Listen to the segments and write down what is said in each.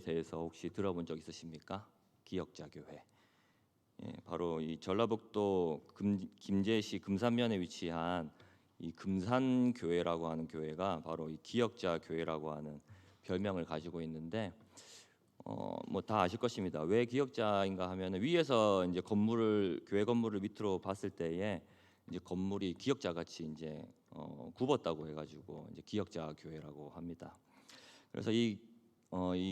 대해서 혹시 들어본 적 있으십니까? 기역자 교회. 바로 이 전라북도 김제시 금산면에 위치한 이 금산교회라고 하는 교회가 바로 이 기역자 교회라고 하는 별명을 가지고 있는데, 뭐 다 아실 것입니다. 왜 기역자인가 하면은 위에서 이제 교회 건물을 밑으로 봤을 때에 이제 건물이 기역자 같이 이제 굽었다고 해가지고 이제 기역자 교회라고 합니다. 그래서 이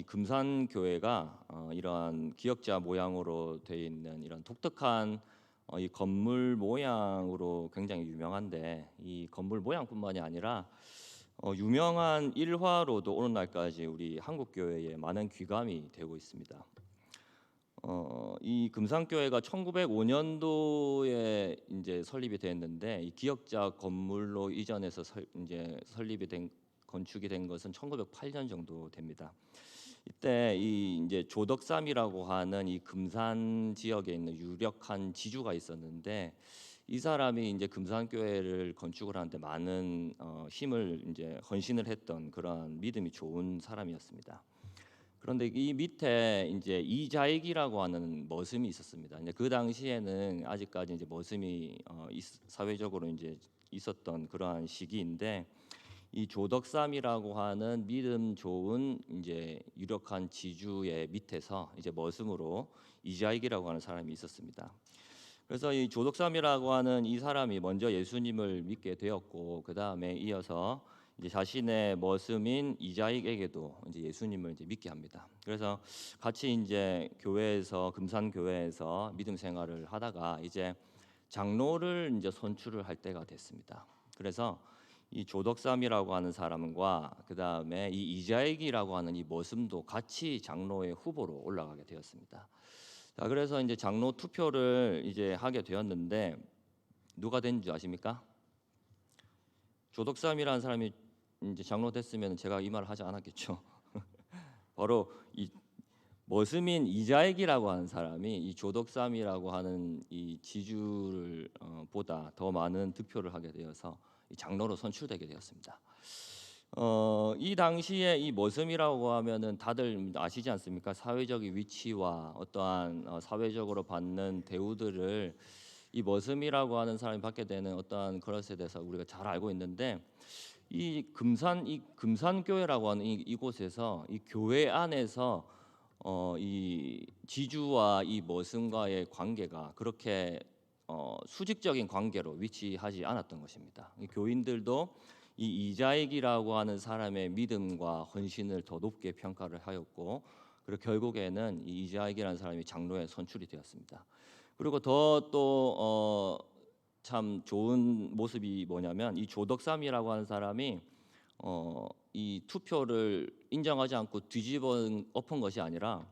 금산 교회가 이러한 기역자 모양으로 되어 있는 이런 독특한 이 건물 모양으로 굉장히 유명한데, 이 건물 모양뿐만이 아니라 유명한 일화로도 오늘날까지 우리 한국 교회에 많은 귀감이 되고 있습니다. 이 금산교회가 1905년도에 이제 설립이 됐는데, 이 기역자 건물로 이전해서 이제 건축이 된 것은 1908년 정도 됩니다. 이때 이 이제 조덕삼이라고 하는 이 금산 지역에 있는 유력한 지주가 있었는데, 이 사람이 이제 금산교회를 건축을 하는데 많은 힘을 이제 헌신을 했던 그러한 믿음이 좋은 사람이었습니다. 그런데 이 밑에 이제 이자익이라고 하는 머슴이 있었습니다. 이제 그 당시에는 아직까지 이제 머슴이 사회적으로 이제 있었던 그러한 시기인데, 이 조덕삼이라고 하는 믿음 좋은 이제 유력한 지주의 밑에서 이제 머슴으로 이자익이라고 하는 사람이 있었습니다. 그래서 이 조덕삼이라고 하는 이 사람이 먼저 예수님을 믿게 되었고, 그 다음에 이어서 이제 자신의 머슴인 이자익에게도 이제 예수님을 이제 믿게 합니다. 그래서 같이 이제 금산 교회에서 믿음 생활을 하다가 이제 장로를 이제 선출을 할 때가 됐습니다. 그래서 이 조덕삼이라고 하는 사람과 그 다음에 이 이자익이라고 하는 이 머슴도 같이 장로의 후보로 올라가게 되었습니다. 자, 그래서 이제 장로 투표를 이제 하게 되었는데, 누가 된 줄 아십니까? 조덕삼이라는 사람이 이제 장로 됐으면 제가 이 말을 하지 않았겠죠. 바로 이 머슴인 이자익이라고 하는 사람이 이 조덕삼이라고 하는 이 지주를 보다 더 많은 득표를 하게 되어서 이 장로로 선출되게 되었습니다. 이 당시에 이 머슴이라고 하면은 다들 아시지 않습니까? 사회적인 위치와 어떠한 사회적으로 받는 대우들을 이 머슴이라고 하는 사람이 받게 되는 어떠한 그것에 대해서 우리가 잘 알고 있는데, 이 금산교회라고 하는 이곳에서 이 교회 안에서 이 지주와 이 머슴과의 관계가 그렇게 수직적인 관계로 위치하지 않았던 것입니다. 이 교인들도 이 이자익이라고 하는 사람의 믿음과 헌신을 더 높게 평가를 하였고, 그리고 결국에는 이 이자익이라는 사람이 장로에 선출이 되었습니다. 그리고 더 또 참 좋은 모습이 뭐냐면, 이 조덕삼이라고 하는 사람이 이 투표를 인정하지 않고 뒤집어 엎은 것이 아니라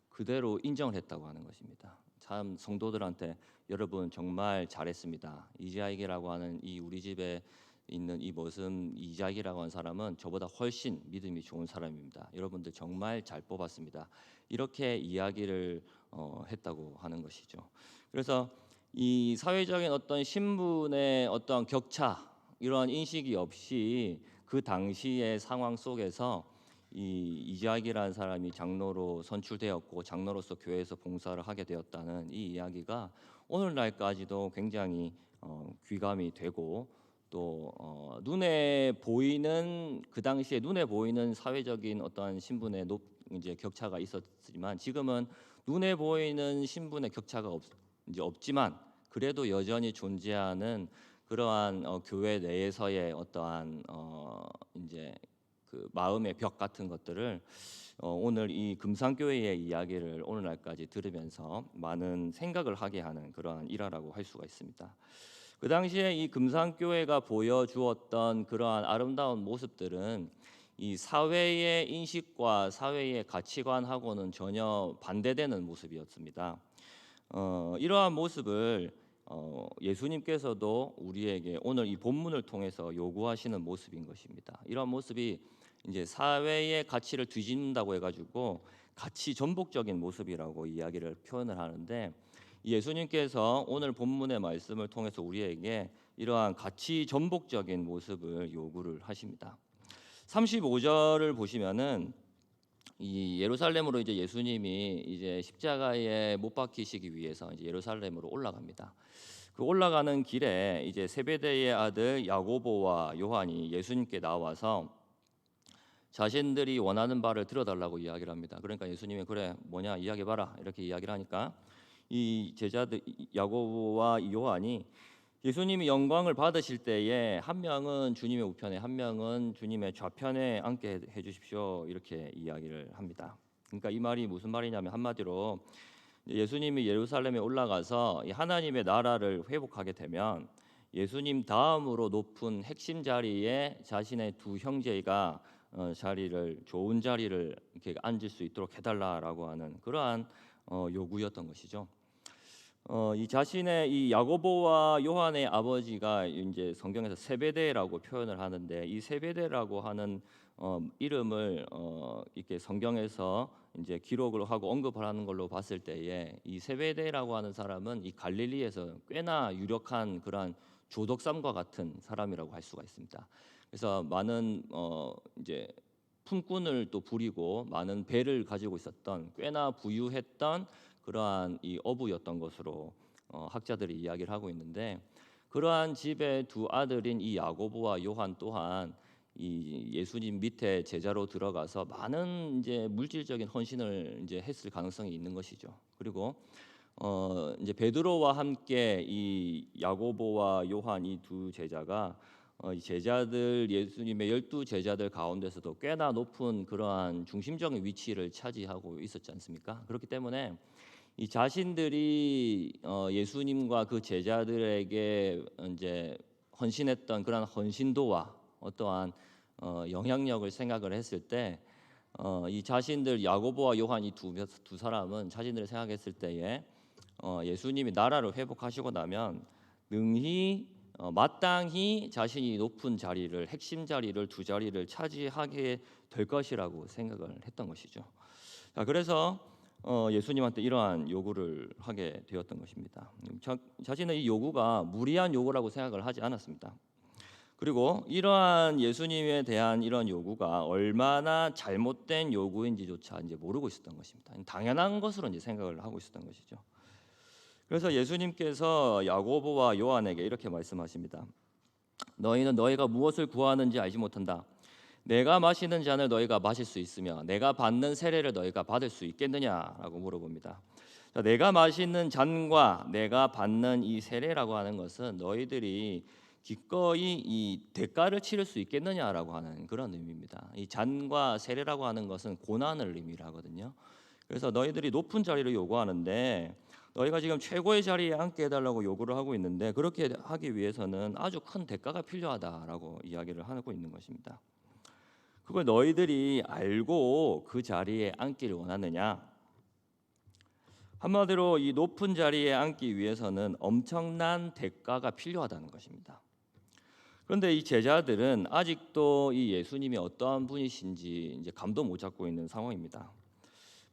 그대로 인정을 했다고 하는 것입니다. 참 성도들한테 여러분 정말 잘했습니다. 이자익이라고 하는 이 우리 집에 있는 이 머슴 이자익이라고 하는 사람은 저보다 훨씬 믿음이 좋은 사람입니다. 여러분들 정말 잘 뽑았습니다. 이렇게 이야기를 했다고 하는 것이죠. 그래서 이 사회적인 어떤 신분의 어떤 격차, 이러한 인식이 없이 그 당시의 상황 속에서 이 이자익이라는 사람이 장로로 선출되었고 장로로서 교회에서 봉사를 하게 되었다는 이 이야기가 오늘날까지도 굉장히 귀감이 되고, 또 눈에 보이는 그 당시에 눈에 보이는 사회적인 어떠한 신분의 이제 격차가 있었지만, 지금은 눈에 보이는 신분의 격차가 이제 없지만 그래도 여전히 존재하는 그러한 교회 내에서의 어떠한 이제 그 마음의 벽 같은 것들을 오늘 이 금산교회의 이야기를 오늘날까지 들으면서 많은 생각을 하게 하는 그러한 일화라고 할 수가 있습니다. 그 당시에 이 금산교회가 보여주었던 그러한 아름다운 모습들은 이 사회의 인식과 사회의 가치관하고는 전혀 반대되는 모습이었습니다. 이러한 모습을 예수님께서도 우리에게 오늘 이 본문을 통해서 요구하시는 모습인 것입니다. 이러한 모습이 이제 사회의 가치를 뒤집는다고 해가지고 가치 전복적인 모습이라고 이야기를 표현을 하는데, 예수님께서 오늘 본문의 말씀을 통해서 우리에게 이러한 가치 전복적인 모습을 요구를 하십니다. 35절을 보시면은 이 예루살렘으로 이제 예수님이 이제 십자가에 못 박히시기 위해서 이제 예루살렘으로 올라갑니다. 그 올라가는 길에 이제 세베대의 아들 야고보와 요한이 예수님께 나와서 자신들이 원하는 바를 들어달라고 이야기를 합니다. 그러니까 예수님이 그래 뭐냐 이야기해봐라 이렇게 이야기를 하니까 이 제자들 야고보와 요한이 예수님이 영광을 받으실 때에 한 명은 주님의 우편에 한 명은 주님의 좌편에 앉게 해주십시오 이렇게 이야기를 합니다. 그러니까 이 말이 무슨 말이냐면 한마디로 예수님이 예루살렘에 올라가서 이 하나님의 나라를 회복하게 되면 예수님 다음으로 높은 핵심 자리에 자신의 두 형제가 자리를 좋은 자리를 이렇게 앉을 수 있도록 해달라라고 하는 그러한 요구였던 것이죠. 이 자신의 이 야고보와 요한의 아버지가 이제 성경에서 세베대라고 표현을 하는데 이 세베대라고 하는 이름을 이렇게 성경에서 이제 기록을 하고 언급을 하는 걸로 봤을 때에 이 세베대라고 하는 사람은 이 갈릴리에서 꽤나 유력한 그러한 조덕삼과 같은 사람이라고 할 수가 있습니다. 그래서 많은 이제 품꾼을 또 부리고 많은 배를 가지고 있었던 꽤나 부유했던 그러한 이 어부였던 것으로 학자들이 이야기를 하고 있는데 그러한 집의 두 아들인 이 야고보와 요한 또한 이 예수님 밑에 제자로 들어가서 많은 이제 물질적인 헌신을 이제 했을 가능성이 있는 것이죠. 그리고 이제 베드로와 함께 이 야고보와 요한 이 두 제자가 이 제자들 예수님의 12제자들 가운데서도 꽤나 높은 그러한 중심적인 위치를 차지하고 있었지 않습니까? 그렇기 때문에 이 자신들이 예수님과 그 제자들에게 이제 헌신했던 그런 헌신도와 어떠한 영향력을 생각을 했을 때 이 자신들 야고보와 요한 이 두 사람은 자신들을 생각했을 때에 예수님이 나라를 회복하시고 나면 능히 마땅히 자신이 높은 자리를 핵심 자리를 두 자리를 차지하게 될 것이라고 생각을 했던 것이죠. 자, 그래서 예수님한테 이러한 요구를 하게 되었던 것입니다. 자신은 이 요구가 무리한 요구라고 생각을 하지 않았습니다. 그리고 이러한 예수님에 대한 이런 요구가 얼마나 잘못된 요구인지조차 이제 모르고 있었던 것입니다. 당연한 것으로 이제 생각을 하고 있었던 것이죠. 그래서 예수님께서 야고보와 요한에게 이렇게 말씀하십니다. 너희는 너희가 무엇을 구하는지 알지 못한다. 내가 마시는 잔을 너희가 마실 수 있으며 내가 받는 세례를 너희가 받을 수 있겠느냐라고 물어봅니다. 자, 내가 마시는 잔과 내가 받는 이 세례라고 하는 것은 너희들이 기꺼이 이 대가를 치를 수 있겠느냐라고 하는 그런 의미입니다. 이 잔과 세례라고 하는 것은 고난을 의미하거든요. 그래서 너희들이 높은 자리를 요구하는데 너희가 지금 최고의 자리에 앉게 해달라고 요구를 하고 있는데 그렇게 하기 위해서는 아주 큰 대가가 필요하다라고 이야기를 하고 있는 것입니다. 그걸 너희들이 알고 그 자리에 앉기를 원하느냐? 한마디로 이 높은 자리에 앉기 위해서는 엄청난 대가가 필요하다는 것입니다. 그런데 이 제자들은 아직도 이 예수님이 어떠한 분이신지 이제 감도 못 잡고 있는 상황입니다.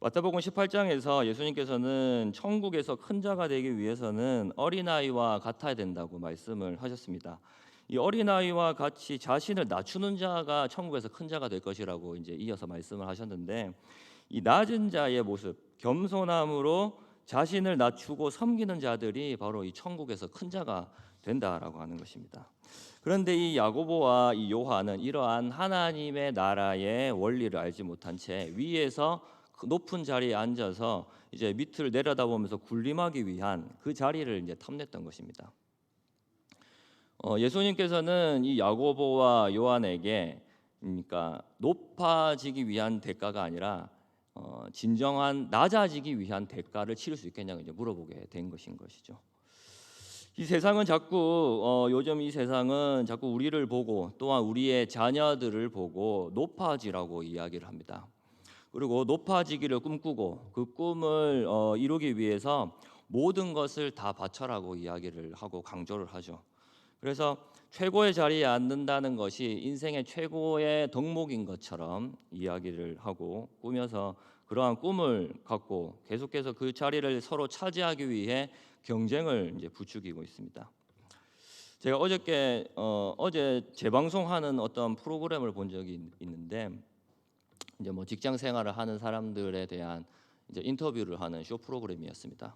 마태복음 18장에서 예수님께서는 천국에서 큰 자가 되기 위해서는 어린아이와 같아야 된다고 말씀을 하셨습니다. 이 어린아이와 같이 자신을 낮추는 자가 천국에서 큰 자가 될 것이라고 이제 이어서 말씀을 하셨는데 이 낮은 자의 모습, 겸손함으로 자신을 낮추고 섬기는 자들이 바로 이 천국에서 큰 자가 된다라고 하는 것입니다. 그런데 이 야고보와 이 요한은 이러한 하나님의 나라의 원리를 알지 못한 채 위에서 그 높은 자리에 앉아서 이제 밑을 내려다보면서 군림하기 위한 그 자리를 이제 탐냈던 것입니다. 예수님께서는 이 야고보와 요한에게 그러니까 높아지기 위한 대가가 아니라 진정한 낮아지기 위한 대가를 치를 수 있겠냐고 이제 물어보게 된 것인 것이죠. 이 세상은 자꾸 요즘 이 세상은 자꾸 우리를 보고 또한 우리의 자녀들을 보고 높아지라고 이야기를 합니다. 그리고 높아지기를 꿈꾸고 그 꿈을 이루기 위해서 모든 것을 다 바쳐라고 이야기를 하고 강조를 하죠. 그래서 최고의 자리에 앉는다는 것이 인생의 최고의 덕목인 것처럼 이야기를 하고 꾸며서 그러한 꿈을 갖고 계속해서 그 자리를 서로 차지하기 위해 경쟁을 이제 부추기고 있습니다. 제가 어제 재방송하는 어떤 프로그램을 본 적이 있는데 이제 뭐 직장 생활을 하는 사람들에 대한 이제 인터뷰를 하는 쇼 프로그램이었습니다.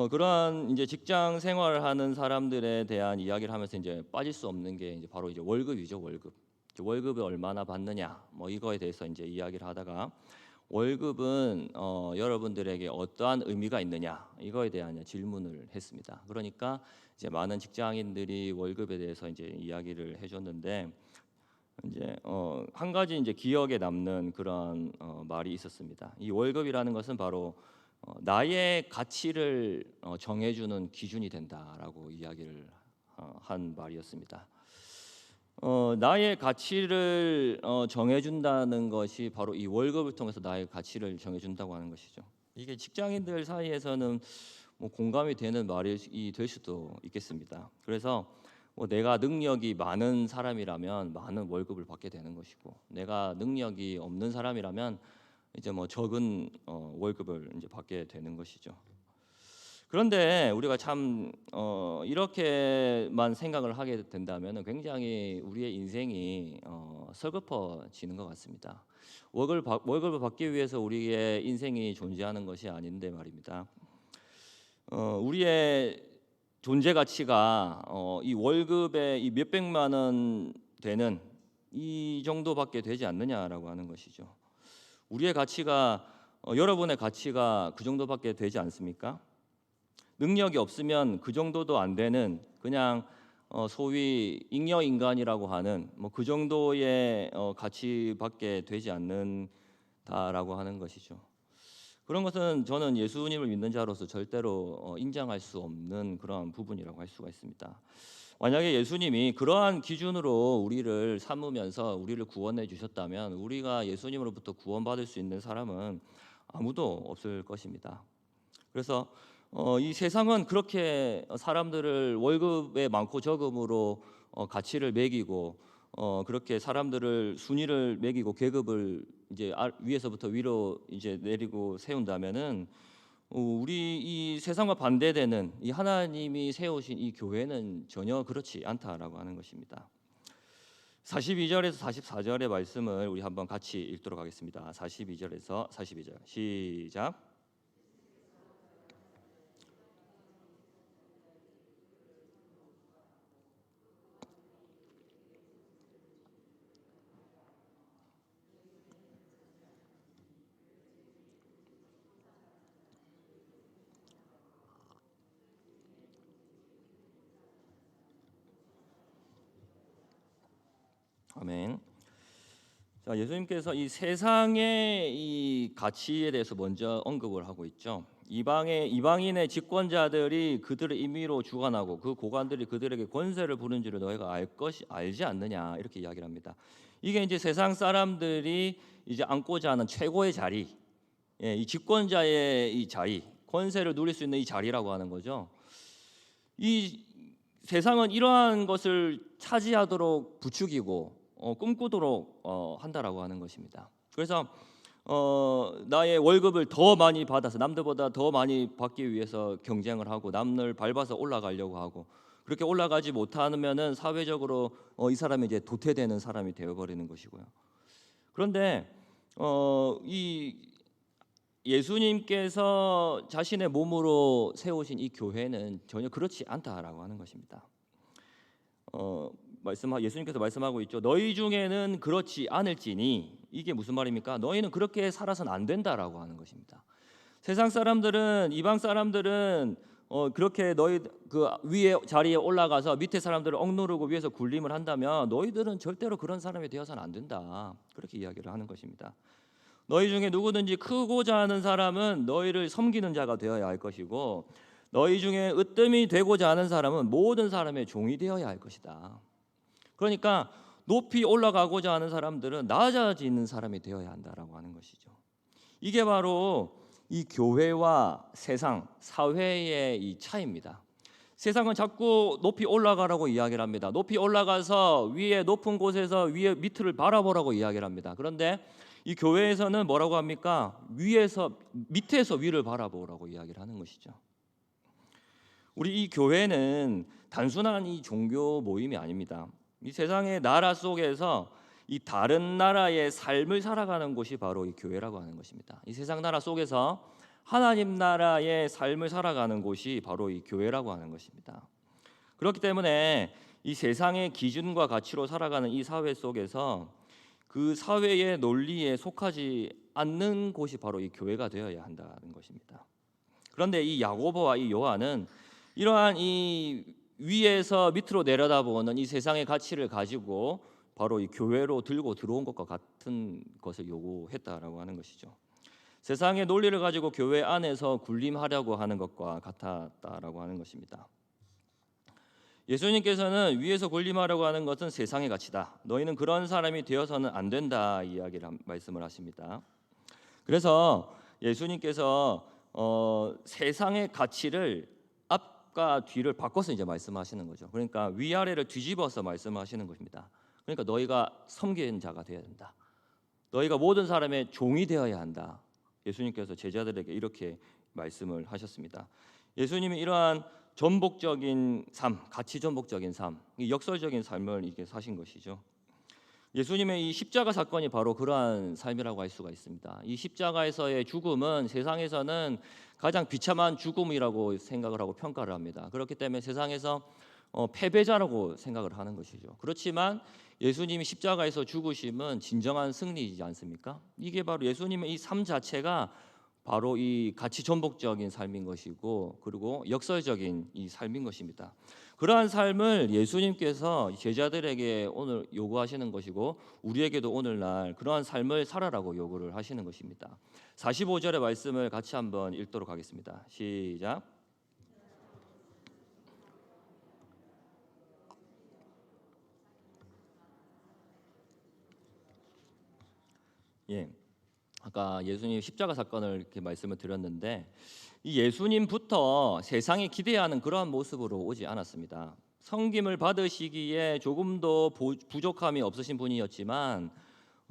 그러한 이제 직장 생활을 하는 사람들에 대한 이야기를 하면서 이제 빠질 수 없는 게 이제 바로 이제 월급이죠, 월급. 이제 월급을 얼마나 받느냐, 뭐 이거에 대해서 이제 이야기를 하다가 월급은 여러분들에게 어떠한 의미가 있느냐 이거에 대한 질문을 했습니다. 그러니까 이제 많은 직장인들이 월급에 대해서 이제 이야기를 해줬는데 이제 한 가지 이제 기억에 남는 그런 말이 있었습니다. 이 월급이라는 것은 바로 나의 가치를 정해주는 기준이 된다라고 이야기를 한 말이었습니다. 나의 가치를 정해준다는 것이 바로 이 월급을 통해서 나의 가치를 정해준다고 하는 것이죠. 이게 직장인들 사이에서는 뭐 공감이 되는 말이 될 수도 있겠습니다. 그래서 뭐 내가 능력이 많은 사람이라면 많은 월급을 받게 되는 것이고, 내가 능력이 없는 사람이라면 이제 뭐 적은 월급을 이제 받게 되는 것이죠. 그런데 우리가 참 이렇게만 생각을 하게 된다면 굉장히 우리의 인생이 서글퍼지는 것 같습니다. 월급을 받기 위해서 우리의 인생이 존재하는 것이 아닌데 말입니다. 우리의 존재 가치가 이 월급에 이 몇백만 원 되는 이 정도밖에 되지 않느냐라고 하는 것이죠. 우리의 가치가 여러분의 가치가 그 정도밖에 되지 않습니까? 능력이 없으면 그 정도도 안 되는 그냥 소위 잉여 인간이라고 하는 뭐 그 정도의 가치밖에 되지 않는다라고 하는 것이죠. 그런 것은 저는 예수님을 믿는 자로서 절대로 인정할 수 없는 그러한 부분이라고 할 수가 있습니다. 만약에 예수님이 그러한 기준으로 우리를 삼으면서 우리를 구원해 주셨다면 우리가 예수님으로부터 구원받을 수 있는 사람은 아무도 없을 것입니다. 그래서 이 세상은 그렇게 사람들을 월급의 많고 적음으로 가치를 매기고 그렇게 사람들을 순위를 매기고 계급을 이제 위에서부터 위로 이제 내리고 세운다면은 우리 이 세상과 반대되는 이 하나님이 세우신 이 교회는 전혀 그렇지 않다라고 하는 것입니다. 42절에서 44절의 말씀을 우리 한번 같이 읽도록 하겠습니다. 42절에서 42절 시작. 아멘. 자, 예수님께서 이 세상의 이 가치에 대해서 먼저 언급을 하고 있죠. 이방인의 집권자들이 그들의 임의로 주관하고 그 고관들이 그들에게 권세를 부른 줄을 너희가 알지 않느냐 이렇게 이야기를 합니다. 이게 이제 세상 사람들이 이제 앉고자 하는 최고의 자리, 이 집권자의 이 자리, 권세를 누릴 수 있는 이 자리라고 하는 거죠. 이 세상은 이러한 것을 차지하도록 부추기고 꿈꾸도록 한다라고 하는 것입니다. 그래서 나의 월급을 더 많이 받아서 남들보다 더 많이 받기 위해서 경쟁을 하고 남을 밟아서 올라가려고 하고 그렇게 올라가지 못하면은 사회적으로 이 사람이 이제 도태되는 사람이 되어버리는 것이고요. 그런데 이 예수님께서 자신의 몸으로 세우신 이 교회는 전혀 그렇지 않다라고 하는 것입니다. 예수님께서 말씀하고 있죠. 너희 중에는 그렇지 않을지니 이게 무슨 말입니까? 너희는 그렇게 살아서는 안 된다라고 하는 것입니다. 세상 사람들은 이방 사람들은 그렇게 너희 그 위에 자리에 올라가서 밑에 사람들을 억누르고 위에서 굴림을 한다면 너희들은 절대로 그런 사람이 되어서는 안 된다. 그렇게 이야기를 하는 것입니다. 너희 중에 누구든지 크고자 하는 사람은 너희를 섬기는 자가 되어야 할 것이고 너희 중에 으뜸이 되고자 하는 사람은 모든 사람의 종이 되어야 할 것이다. 그러니까 높이 올라가고자 하는 사람들은 낮아지는 사람이 되어야 한다라고 하는 것이죠. 이게 바로 이 교회와 세상, 사회의 이 차이입니다. 세상은 자꾸 높이 올라가라고 이야기를 합니다. 높이 올라가서 위에 높은 곳에서 위에 밑을 바라보라고 이야기를 합니다. 그런데 이 교회에서는 뭐라고 합니까? 밑에서 위를 바라보라고 이야기를 하는 것이죠. 우리 이 교회는 단순한 이 종교 모임이 아닙니다. 이 세상의 나라 속에서 이 다른 나라의 삶을 살아가는 곳이 바로 이 교회라고 하는 것입니다. 이 세상 나라 속에서 하나님 나라의 삶을 살아가는 곳이 바로 이 교회라고 하는 것입니다. 그렇기 때문에 이 세상의 기준과 가치로 살아가는 이 사회 속에서 그 사회의 논리에 속하지 않는 곳이 바로 이 교회가 되어야 한다는 것입니다. 그런데 이 야고보와 이 요한은 이러한 이 위에서 밑으로 내려다보는 이 세상의 가치를 가지고 바로 이 교회로 들고 들어온 것과 같은 것을 요구했다라고 하는 것이죠. 세상의 논리를 가지고 교회 안에서 군림하려고 하는 것과 같았다라고 하는 것입니다. 예수님께서는 위에서 군림하려고 하는 것은 세상의 가치다. 너희는 그런 사람이 되어서는 안 된다 이야기를 말씀을 하십니다. 그래서 예수님께서 세상의 가치를 앞과 뒤를 바꿔서 이제 말씀하시는 거죠. 그러니까 위아래를 뒤집어서 말씀하시는 것입니다. 그러니까 너희가 섬기는 자가 되어야 된다. 너희가 모든 사람의 종이 되어야 한다. 예수님께서 제자들에게 이렇게 말씀을 하셨습니다. 예수님이 이러한 전복적인 삶, 가치 전복적인 삶, 역설적인 삶을 이렇게 사신 것이죠. 예수님의 이 십자가 사건이 바로 그러한 삶이라고 할 수가 있습니다. 이 십자가에서의 죽음은 세상에서는 가장 비참한 죽음이라고 생각을 하고 평가를 합니다. 그렇기 때문에 세상에서 패배자라고 생각을 하는 것이죠. 그렇지만 예수님이 십자가에서 죽으심은 진정한 승리이지 않습니까? 이게 바로 예수님의 이 삶 자체가 바로 이 가치 전복적인 삶인 것이고, 그리고 역설적인 이 삶인 것입니다. 그러한 삶을 예수님께서 제자들에게 오늘 요구하시는 것이고, 우리에게도 오늘날 그러한 삶을 살아라고 요구를 하시는 것입니다. 45절의 말씀을 같이 한번 읽도록 하겠습니다. 시작. 예. 아까 예수님 십자가 사건을 이렇게 말씀을 드렸는데, 이 예수님부터 세상이 기대하는 그러한 모습으로 오지 않았습니다. 섬김을 받으시기에 조금도 부족함이 없으신 분이었지만,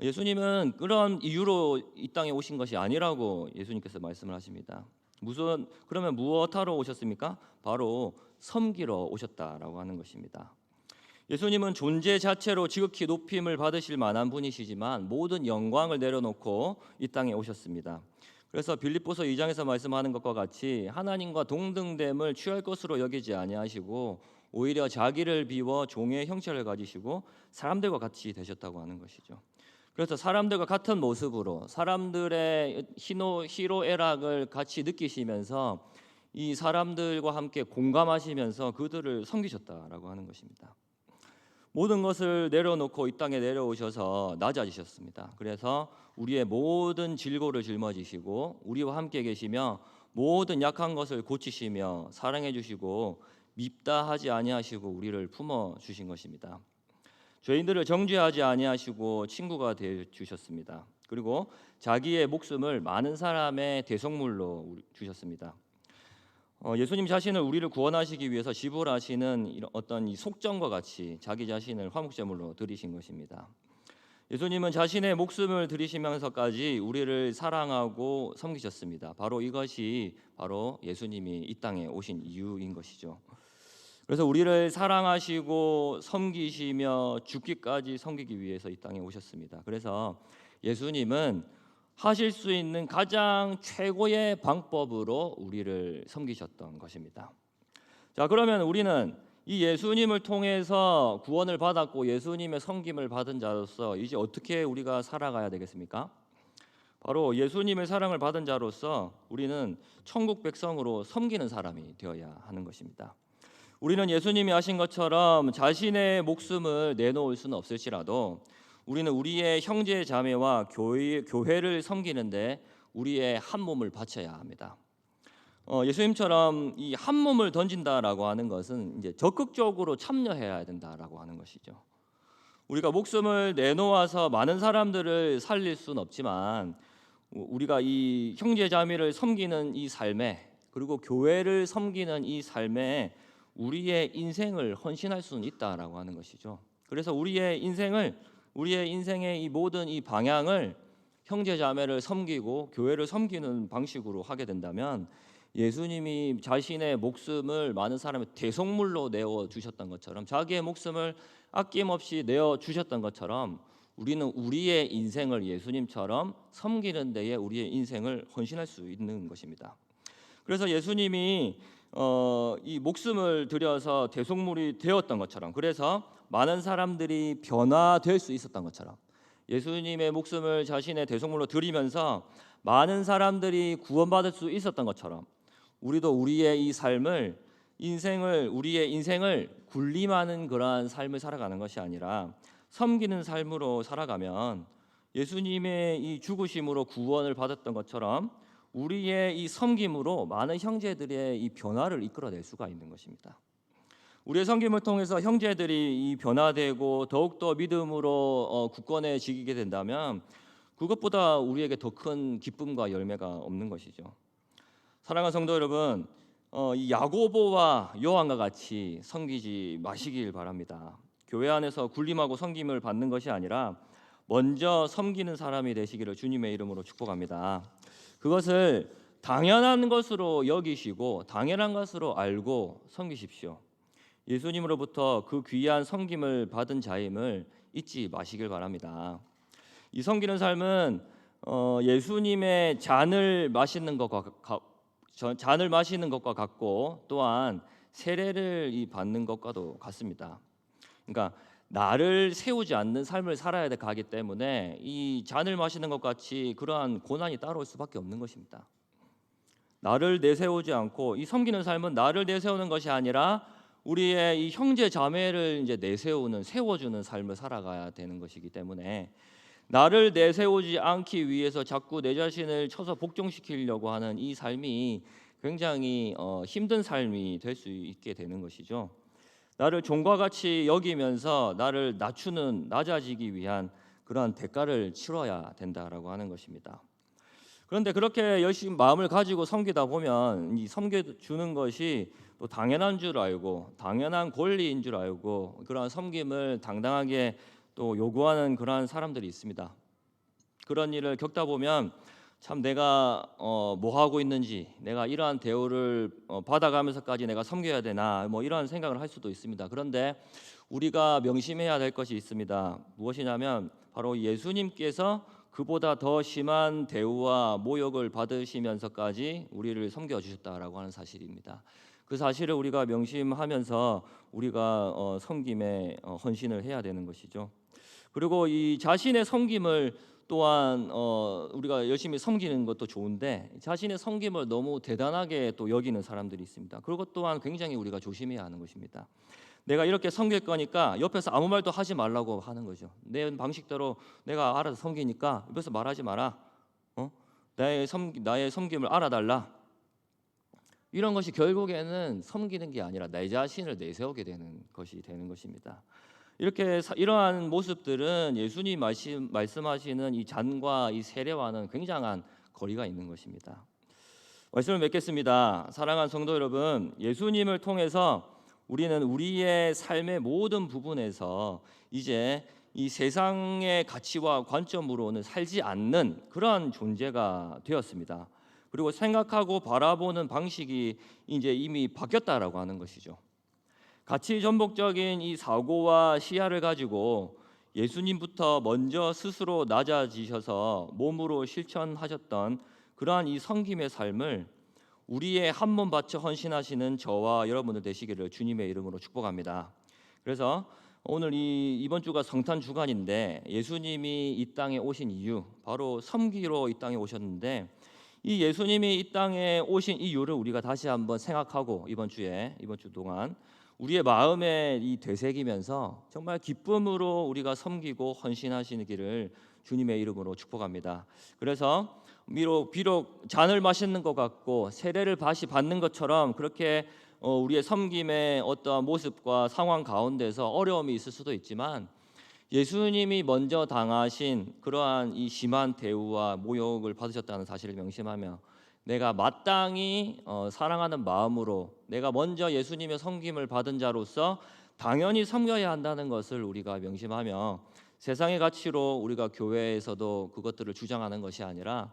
예수님은 그런 이유로 이 땅에 오신 것이 아니라고 예수님께서 말씀을 하십니다. 그러면 무엇하러 오셨습니까? 바로 섬기러 오셨다라고 하는 것입니다. 예수님은 존재 자체로 지극히 높임을 받으실 만한 분이시지만 모든 영광을 내려놓고 이 땅에 오셨습니다. 그래서 빌립보서 2장에서 말씀하는 것과 같이 하나님과 동등됨을 취할 것으로 여기지 아니하시고 오히려 자기를 비워 종의 형체를 가지시고 사람들과 같이 되셨다고 하는 것이죠. 그래서 사람들과 같은 모습으로 사람들의 희노애락을 같이 느끼시면서 이 사람들과 함께 공감하시면서 그들을 섬기셨다라고 하는 것입니다. 모든 것을 내려놓고 이 땅에 내려오셔서 낮아지셨습니다. 그래서 우리의 모든 질고를 짊어지시고 우리와 함께 계시며 모든 약한 것을 고치시며 사랑해 주시고 밉다 하지 아니하시고 우리를 품어 주신 것입니다. 죄인들을 정죄하지 아니하시고 친구가 되어 주셨습니다. 그리고 자기의 목숨을 많은 사람의 대속물로 주셨습니다. 예수님 자신을 우리를 구원하시기 위해서 지불하시는 어떤 이 속정과 같이 자기 자신을 화목제물로 드리신 것입니다. 예수님은 자신의 목숨을 드리시면서까지 우리를 사랑하고 섬기셨습니다. 바로 이것이 바로 예수님이 이 땅에 오신 이유인 것이죠. 그래서 우리를 사랑하시고 섬기시며 죽기까지 섬기기 위해서 이 땅에 오셨습니다. 그래서 예수님은 하실 수 있는 가장 최고의 방법으로 우리를 섬기셨던 것입니다. 자, 그러면 우리는 이 예수님을 통해서 구원을 받았고 예수님의 섬김을 받은 자로서 이제 어떻게 우리가 살아가야 되겠습니까? 바로 예수님의 사랑을 받은 자로서 우리는 천국 백성으로 섬기는 사람이 되어야 하는 것입니다. 우리는 예수님이 하신 것처럼 자신의 목숨을 내놓을 수는 없을지라도 우리는 우리의 형제 자매와 교회를 섬기는데 우리의 한 몸을 바쳐야 합니다. 예수님처럼 이 한 몸을 던진다라고 하는 것은 이제 적극적으로 참여해야 된다라고 하는 것이죠. 우리가 목숨을 내놓아서 많은 사람들을 살릴 수는 없지만 우리가 이 형제 자매를 섬기는 이 삶에, 그리고 교회를 섬기는 이 삶에 우리의 인생을 헌신할 수는 있다라고 하는 것이죠. 그래서 우리의 인생의 이 모든 이 방향을 형제 자매를 섬기고 교회를 섬기는 방식으로 하게 된다면 예수님이 자신의 목숨을 많은 사람의 대속물로 내어 주셨던 것처럼, 자기의 목숨을 아낌없이 내어 주셨던 것처럼 우리는 우리의 인생을 예수님처럼 섬기는 데에 우리의 인생을 헌신할 수 있는 것입니다. 그래서 예수님이 이 목숨을 들여서 대속물이 되었던 것처럼, 그래서 많은 사람들이 변화될 수 있었던 것처럼, 예수님의 목숨을 자신의 대속물로 드리면서 많은 사람들이 구원받을 수 있었던 것처럼, 우리도 우리의 이 삶을 우리의 인생을 군림하는 그러한 삶을 살아가는 것이 아니라 섬기는 삶으로 살아가면 예수님의 이 죽으심으로 구원을 받았던 것처럼 우리의 이 섬김으로 많은 형제들의 이 변화를 이끌어낼 수가 있는 것입니다. 우리의 섬김을 통해서 형제들이 이 변화되고 더욱더 믿음으로 굳건해지게 된다면 그것보다 우리에게 더 큰 기쁨과 열매가 없는 것이죠. 사랑하는 성도 여러분, 이 야고보와 요한과 같이 섬기지 마시길 바랍니다. 교회 안에서 군림하고 섬김을 받는 것이 아니라 먼저 섬기는 사람이 되시기를 주님의 이름으로 축복합니다. 그것을 당연한 것으로 여기시고 당연한 것으로 알고 섬기십시오. 예수님으로부터 그 귀한 섬김을 받은 자임을 잊지 마시길 바랍니다. 이 섬기는 삶은 예수님의 잔을 마시는 것과 같고 또한 세례를 받는 것과도 같습니다. 그러니까 나를 세우지 않는 삶을 살아야 가기 때문에 이 잔을 마시는 것 같이 그러한 고난이 따라올 수밖에 없는 것입니다. 나를 내세우지 않고 이 섬기는 삶은 나를 내세우는 것이 아니라 우리의 이 형제 자매를 이제 세워주는 삶을 살아가야 되는 것이기 때문에 나를 내세우지 않기 위해서 자꾸 내 자신을 쳐서 복종시키려고 하는 이 삶이 굉장히 힘든 삶이 될 수 있게 되는 것이죠. 나를 종과 같이 여기면서 나를 낮아지기 위한 그러한 대가를 치러야 된다라고 하는 것입니다. 그런데 그렇게 열심히 마음을 가지고 섬기다 보면 이 섬겨주는 것이 또 당연한 줄 알고 당연한 권리인 줄 알고 그러한 섬김을 당당하게 또 요구하는 그러한 사람들이 있습니다. 그런 일을 겪다 보면 참 내가 뭐 하고 있는지, 내가 이러한 대우를 받아가면서까지 내가 섬겨야 되나, 뭐 이러한 생각을 할 수도 있습니다. 그런데 우리가 명심해야 될 것이 있습니다. 무엇이냐면 바로 예수님께서 그보다 더 심한 대우와 모욕을 받으시면서까지 우리를 섬겨주셨다라고 하는 사실입니다. 그 사실을 우리가 명심하면서 우리가 섬김에 헌신을 해야 되는 것이죠. 그리고 이 자신의 섬김을 또한 우리가 열심히 섬기는 것도 좋은데 자신의 섬김을 너무 대단하게 또 여기는 사람들이 있습니다. 그것 또한 굉장히 우리가 조심해야 하는 것입니다. 내가 이렇게 섬길 거니까 옆에서 아무 말도 하지 말라고 하는 거죠. 내 방식대로 내가 알아서 섬기니까 옆에서 말하지 마라. 나의 섬김을 알아달라. 이런 것이 결국에는 섬기는 게 아니라 내 자신을 내세우게 되는 것이 되는 것입니다. 이러한 모습들은 예수님 말씀하시는 이 잔과 이 세례와는 굉장한 거리가 있는 것입니다. 말씀을 맺겠습니다. 사랑하는 성도 여러분, 예수님을 통해서 우리는 우리의 삶의 모든 부분에서 이제 이 세상의 가치와 관점으로는 살지 않는 그러한 존재가 되었습니다. 그리고 생각하고 바라보는 방식이 이제 이미 바뀌었다라고 하는 것이죠. 가치 전복적인 이 사고와 시야를 가지고 예수님부터 먼저 스스로 낮아지셔서 몸으로 실천하셨던 그러한 이 섬김의 삶을 우리의 한 몸 바쳐 헌신하시는 저와 여러분들 되시기를 주님의 이름으로 축복합니다. 그래서 오늘 이번 주가 성탄 주간인데 예수님이 이 땅에 오신 이유, 바로 섬기러 이 땅에 오셨는데 이 예수님이 이 땅에 오신 이유를 우리가 다시 한번 생각하고 이번 주 동안 우리의 마음에 이 되새기면서 정말 기쁨으로 우리가 섬기고 헌신하시기를 주님의 이름으로 축복합니다. 그래서 비록 잔을 마시는 것 같고 세례를 다시 받는 것처럼 그렇게 우리의 섬김의 어떠한 모습과 상황 가운데서 어려움이 있을 수도 있지만 예수님이 먼저 당하신 그러한 이 심한 대우와 모욕을 받으셨다는 사실을 명심하며 내가 마땅히 사랑하는 마음으로 내가 먼저 예수님의 섬김을 받은 자로서 당연히 섬겨야 한다는 것을 우리가 명심하며 세상의 가치로 우리가 교회에서도 그것들을 주장하는 것이 아니라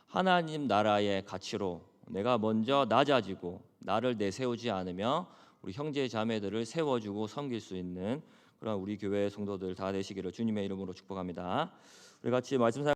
하나님 나라의 가치로 내가 먼저 낮아지고 나를 내세우지 않으며 우리 형제 자매들을 세워주고 섬길 수 있는 그런 우리 교회 성도들 다 되시기를 주님의 이름으로 축복합니다. 우리 같이 말씀